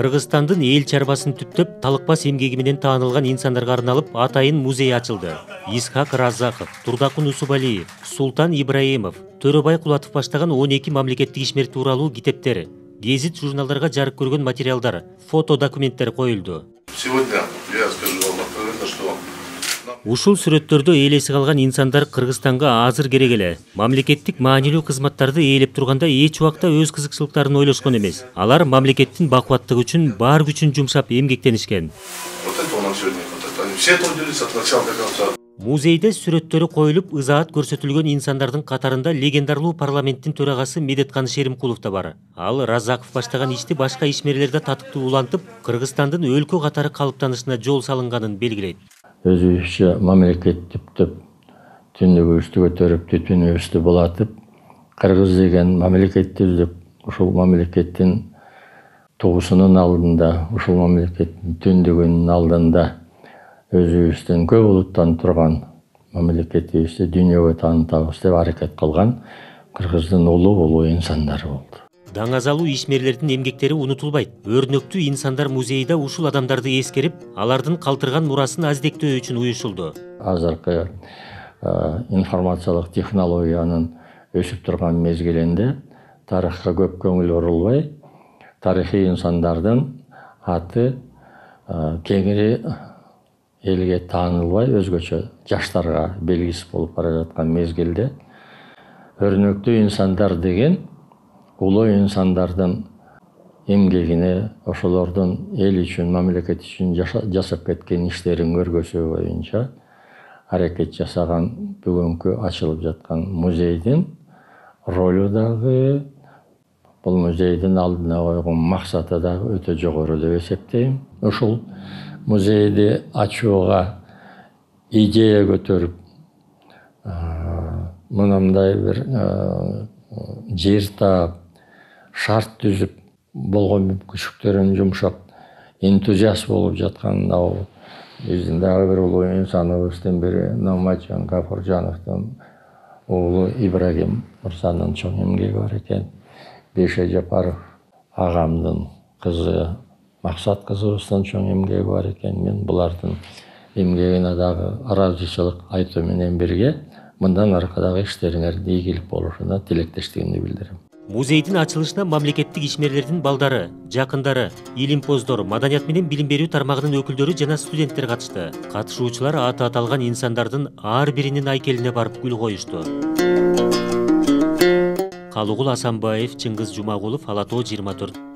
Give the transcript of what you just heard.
Кыргызстандын эл чарбасын түптөп, талыкпас эмгеги менен таанылган инсандарга арналып атайын музей ачылды. Исхак Разаков, Турдакун Усубалиев, Султан Ибраимов, Төрөбай Кулатов баштаган 12 мамлекеттик ишмер тууралуу китептер, гезит журналдарга жарык көргөн материалдар, фото документтер коюлду. Сегодня я скажу вам откровенно, что Ушул сүрөттөрдө элеси калган инсандар Кыргызстанга азыр керек эле. Мамлекеттик маанилүү кызматтарды ээлеп турганда эч убакта өз кызыкчылыктарын ойлошкон эмес. Алар мамлекеттин бакубаттыгы үчүн бар күчүн жумшап эмгектенишкен. вот это у нас сегодня вот это. Все трудились от начала до конца. Музейде сүрөттөрү коюлуп, ызаат көрсөтүлгөн инсандардын катарында легендарлуу парламенттин төрагасы Медеткан Шеримкулов да бар. Ал Разаков баштаган ишти башка ишмерлерде татыктуу улантып, Кыргызстандын өлкө катары калыптанышына жол салынганын белгилейт. Өзүбүзчө мамлекеттип түндүгүбүздү көтөрүп, түтүнүбүздү булатып, кыргыз деген мамлекеттип, ушул мамлекеттин тугусунун алдында, ушул мамлекеттин түндүгүнүн алдында өзүбүздүн көп улуттан турган мамлекетибизди дүйнөгө таанытабыз деп аракет кылган кыргыздын улуу инсандары болду. Даңазалуу ишмерлердин эмгектери унутулбайт. Өрнөктүү инсандар музейи да ушул адамдарды эскерип, алардын калтырган мурасын аздектөө үчүн уюшулду. Азыркы информациялык технологиянын өсүп турган мезгилинде тарыхка көп көңүл бурулбай, тарыхый инсандардын аты кеңири элге таанылбай, өзгөчө жаштарга белгисиз болуп бара жаткан мезгилде өрнөктүү инсандар деген улуу инсандардын эмгегине, ошолордун эл үчүн, мамлекет үчүн жасап кеткен иштерин көргөзүү боюнча аракет жасаган бүгүнкү ачылып жаткан музейдин ролу дагы, бул музейдин алдына койгон максаты дагы өтө жогору деп эсептейм. Ушул музейди ачууга идея көтөрүп, мындай бир жер таап, шарт түзүп, болгон мүмкүнчүлүктөрүн жумшап, энтузиаст болуп жаткан биздин дагы бир улуу инсаныбыздын бири Намаджан Гафуржановдун уулу Ибрагим мырзанын чоң эмгеги бар экен. Беше Жапаров агамдын кызы Максат кызыбыздын чоң эмгеги бар экен. Мен булардын эмгегине дагы ыраазычылык айтуу менен бирге мындан аркадагы иштериңердин ийгилик болушуна тилектештигимди билдирем. Музейдин ачылышына мамлекеттик ишмерлердин балдары, жакындары, илимпоздор, маданият менен билим берүү тармагынын өкүлдөрү жана студенттер катышты. Катышуучулар аты аталган инсандардын ар биринин айкелине барып гүл коюшту. Калугул Асанбаев, Чыңгыз Жумагулов, Ала Тоо 24.